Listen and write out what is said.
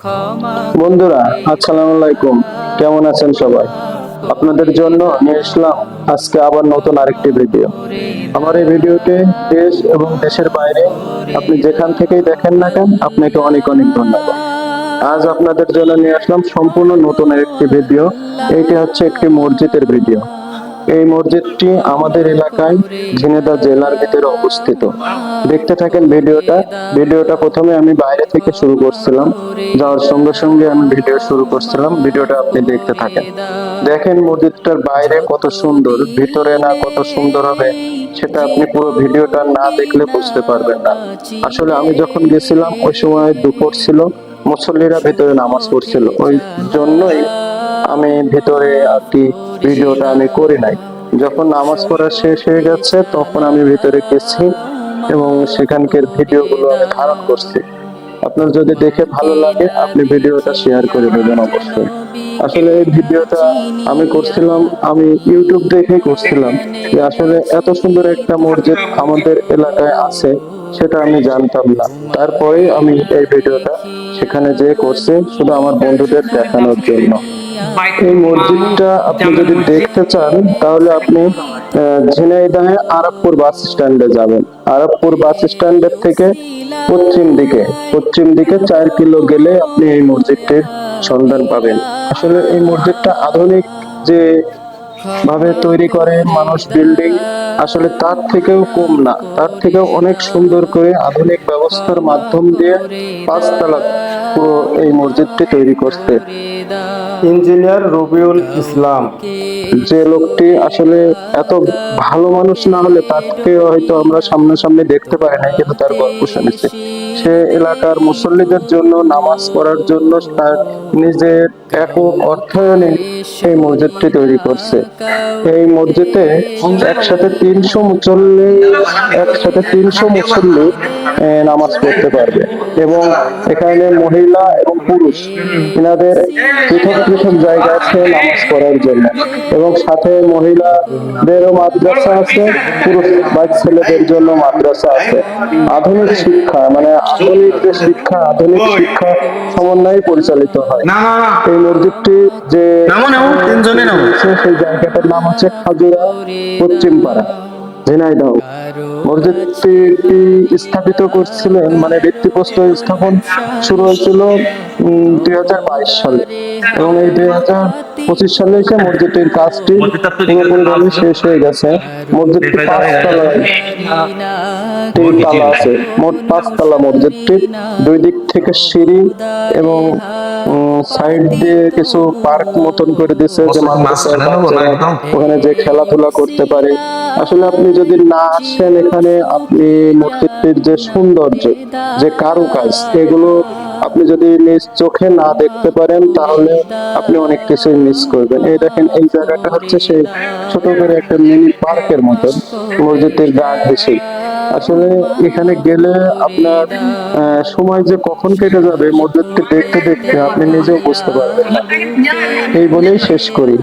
বন্ধুরা, আসসালামু আলাইকুম। কেমন আছেন সবাই? আপনাদের জন্য নিয়ে আসলাম আজকে আবার নতুন আরেকটি ভিডিও। আমার এই ভিডিওতে দেশ এবং দেশের বাইরে আপনি যেখান থেকেই দেখেন না কেন, আপনাকে অনেক অনেক ধন্যবাদ। আজ আপনাদের জন্য নিয়ে আসলাম সম্পূর্ণ নতুন একটি ভিডিও। এইটি হচ্ছে একটি মসজিদের ভিডিও। এই মসজিদটি আমাদের এলাকায় ঝিনাইদহ জেলার ভিতরে অবস্থিত। দেখতে থাকেন ভিডিওটা প্রথমে আমি বাইরে থেকে শুরু করছিলাম, যাওয়ার সঙ্গে সঙ্গে আমি ভিডিও শুরু করছিলাম। ভিডিওটা আপনি দেখতে থাকেন। দেখেন মসজিদটার বাইরে কত সুন্দর, ভিতরে না কত সুন্দর হবে সেটা আপনি পুরো ভিডিওটা না দেখলে বুঝতে পারবেন না। আসলে আমি যখন গেছিলাম ওই সময় দুপুর ছিল, মুসল্লিরা ভেতরে নামাজ পড়ছিল, ওই জন্যই আমি ভেতরে আর কি ভিডিওটা আমি করি নাই। যখন নামাজ পড়া শেষ হয়ে গেছে তখন আমি ভেতরে গেছি এবং সেখানকার ভিডিওগুলো আমি ধারণ করছি। আপনার যদি দেখে ভালো লাগে আপনি ভিডিওটা শেয়ার করে দেবেন অবশ্যই। আসলে এই ভিডিওটা আমি করছিলাম, আমি ইউটিউব দেখে করছিলাম যে আসলে এত সুন্দর একটা মসজিদ আমাদের এলাকায় আছে সেটা আমি জানতাম না। তারপরে আমি এই ভিডিওটা সেখানে যেয়ে করছি শুধু আমার বন্ধুদের দেখানোর জন্য। এই মসজিদটা আপনি যদি দেখতে চান তাহলে আপনি ঝিনাইদহে আরবপুর বাস স্ট্যান্ডে যাবেন। আরবপুর বাস স্ট্যান্ডের থেকে পশ্চিম দিকে 4 কিলো গেলে আপনি এই মসজিদটির সন্ধান পাবেন। আসলে এই মসজিদটা আধুনিক যে ভাবে তৈরি করে মানুষ, বিল্ডিং আসলে তার থেকেও কম না, তার থেকেও অনেক সুন্দর করে আধুনিক ব্যবস্থার মাধ্যম দিয়ে 5 তলা পুরো এই মসজিদটি তৈরি করছে ইঞ্জিনিয়ার রবিউল ইসলাম। যে লোকটি আসলে এত ভালো মানুষ না হলে তাকে হয়তো আমরা সামনাসামনি দেখতে পারি না, কিন্তু তার গল্প শুনেছি। সে এলাকার মুসল্লিদের জন্য নামাজ পড়ার জন্য তার নিজের একক অর্থায়নে এই মসজিদটি তৈরি করছে। এই মসজিদে একসাথে 300 মুসল্লি নামাজ পড়তে পারবে এবং এখানে মহিলা এবং পুরুষ এনাদের পৃথক পৃথক জায়গা আছে নামাজ পড়ার জন্য, এবং সাথে মহিলাদেরও মাদ্রাসা আছে, পুরুষ বা ছেলেদের জন্য মাদ্রাসা আছে। আধুনিক শিক্ষা মানে আধুনিক শিক্ষা সমন্বয়ে পরিচালিত হয়। এই মসজিদটি যে সেই জায়গাটার নাম হচ্ছে খাজুরা পশ্চিম পাড়া, ঝিনাইদহ। মসজিদটি স্থাপিত করছিলেন মানে ভিত্তিপ্রস্তর স্থাপন শুরু হয়েছিল 2022 সালে, এবং এই 2025 সালে এসে মসজিদটির কাজটি পুরোপুরিভাবে শেষ হয়ে গেছে। মসজিদটি 5 তলা আছে, মোট 5 তলা মসজিদটি। 2 দিক থেকে সিঁড়ি এবং সাইড দিয়ে কিছু পার্ক মতন করে দিয়েছে, যে ওখানে যে খেলাধুলা করতে পারে। আসলে আপনি যদি না আসেন এখানে, আপনি মসজিদটির যে সৌন্দর্য, যে কারুকাজ, এগুলো আপনি যদি নিজ চোখে না দেখতে পারেন তাহলে আপনি অনেক কিছু মিস করবেন। এই দেখেন, এই জায়গাটা হচ্ছে সেই ছোট করে একটা মিনি পার্কের মতন মসজিদের গা ঘেঁষে। আসলে এখানে গেলে আপনার সময় যে কখন কেটে যাবে মসজিদটি দেখতে দেখতে আপনি নিজেও বুঝতে পারবেন না। এই বলেই শেষ করি।